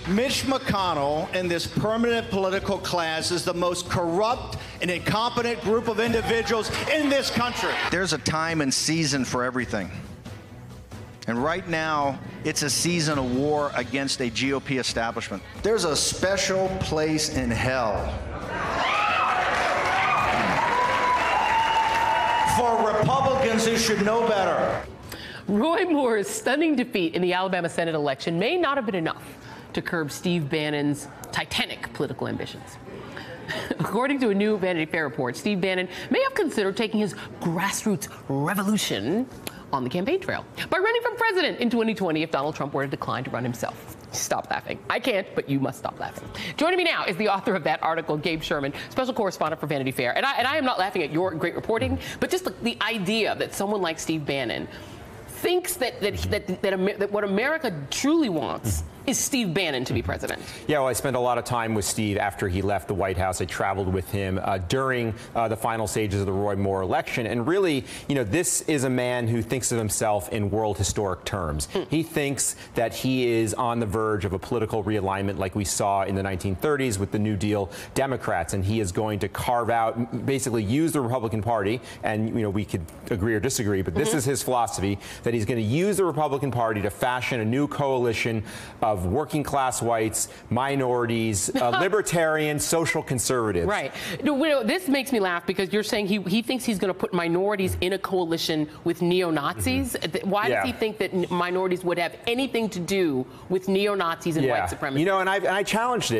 Mitch McConnell and this permanent political class is the most corrupt and incompetent group of individuals in this country. There's a time and season for everything. And right now, it's a season of war against a GOP establishment. There's a special place in hell for Republicans who should know better. Roy Moore's stunning defeat in the Alabama Senate election may not have been enough to curb Steve Bannon's titanic political ambitions. According to a new Vanity Fair report, Steve Bannon may have considered taking his grassroots revolution on the campaign trail by running for president in 2020 if Donald Trump were to decline to run himself. Stop laughing. I can't, but you must stop laughing. Joining me now is the author of that article, Gabe Sherman, special correspondent for Vanity Fair. And I am not laughing at your great reporting, but just the idea that someone like Steve Bannon thinks that what America truly wants is Steve Bannon to be president. Yeah, well, I spent a lot of time with Steve after he left the White House. I traveled with him during the final stages of the Roy Moore election. And really, you know, this is a man who thinks of himself in world historic terms. He thinks that he is on the verge of a political realignment like we saw in the 1930s with the New Deal Democrats. And he is going to carve out, basically use the Republican Party. And, you know, we could agree or disagree, but this is his philosophy, that he's going to use the Republican Party to fashion a new coalition of working class whites, minorities, libertarians, social conservatives. Right. No, this makes me laugh because you're saying he thinks he's going to put minorities in a coalition with neo-Nazis. Why does he think that minorities would have anything to do with neo-Nazis and white supremacy? You know, and I challenged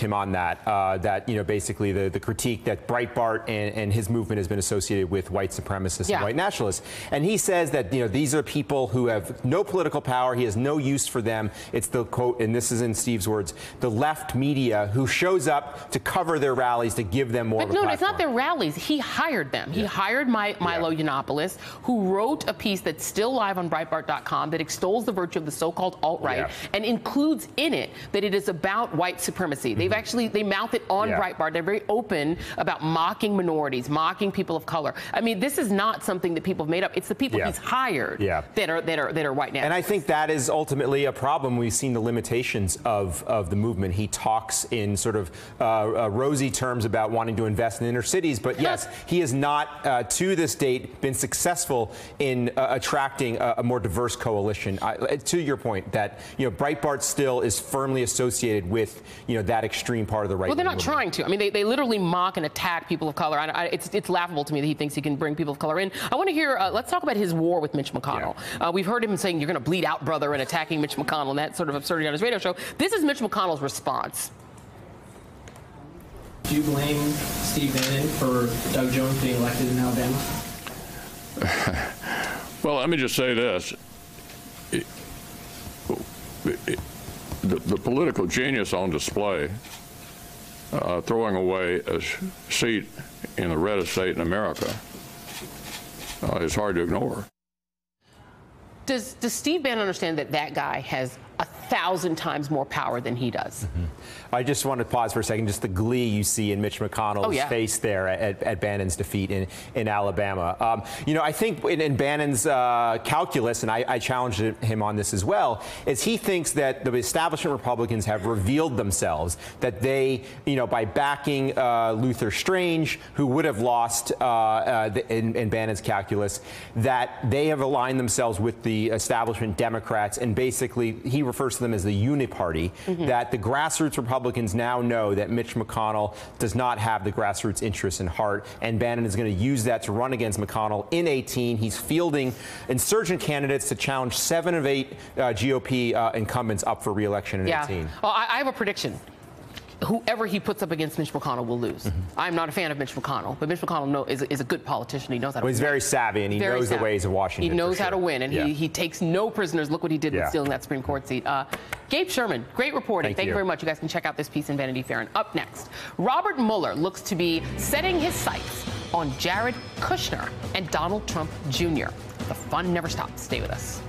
him on that. That, you know, basically the critique that Breitbart and his movement has been associated with white supremacists and white nationalists. And he says that, you know, these are people who have no political power. He has no use for them. It's the quote, and this is in Steve's words, the left media who shows up to cover their rallies to give them more of a platform. No, it's not their rallies. He hired them. He hired Milo Yiannopoulos, who wrote a piece that's still live on Breitbart.com that extols the virtue of the so-called alt-right and includes in it that it is about white supremacy. They've actually, they mouth it on Breitbart. They're very open about mocking minorities, mocking people of color. I mean, this is not something that people have made up. It's the people he's hired that are white nationalists. And I think that is ultimately a problem. We've seen the limitations of the movement. He talks in sort of rosy terms about wanting to invest in inner cities, but yes, he has not, to this date, been successful in attracting a more diverse coalition. To your point, that, you know, Breitbart still is firmly associated with, you know, that extreme part of the right. Well, they're not trying to. I mean, they literally mock and attack people of color. It's laughable to me that he thinks he can bring people of color in. I want to hear. Let's talk about his war with Mitch McConnell. We've heard him saying, "You're going to bleed out, brother," and attacking Mitch McConnell, and that sort of absurdity on his radio show. This is Mitch McConnell's response. Do you blame Steve Bannon for Doug Jones being elected in Alabama? Well, let me just say this. The political genius on display, throwing away a seat in the reddest state in America, is hard to ignore. Does Steve Bannon understand that that guy has 1,000 times more power than he does? I just want to pause for a second. Just the glee you see in Mitch McConnell's face there at Bannon's defeat in Alabama. You know, I think in Bannon's calculus, and I challenged him on this as well, is he thinks that the establishment Republicans have revealed themselves, that they, you know, by backing Luther Strange, who would have lost in Bannon's calculus, that they have aligned themselves with the establishment Democrats, and basically he refers to them as the uniparty, that the grassroots Republicans now know that Mitch McConnell does not have the grassroots interests in heart, and Bannon is going to use that to run against McConnell in 2018. He's fielding insurgent candidates to challenge 7 of 8 GOP incumbents up for re-election in 2018. Well, I have a prediction. Whoever he puts up against Mitch McConnell will lose. I'm not a fan of Mitch McConnell, but Mitch McConnell is a good politician. He knows how to win. He's very savvy, and he knows the ways of Washington. He knows how to win, and he takes no prisoners. Look what he did with stealing that Supreme Court seat. Gabe Sherman, great reporting. Thank you very much. You guys can check out this piece in Vanity Fair. And up next, Robert Mueller looks to be setting his sights on Jared Kushner and Donald Trump Jr. The fun never stops. Stay with us.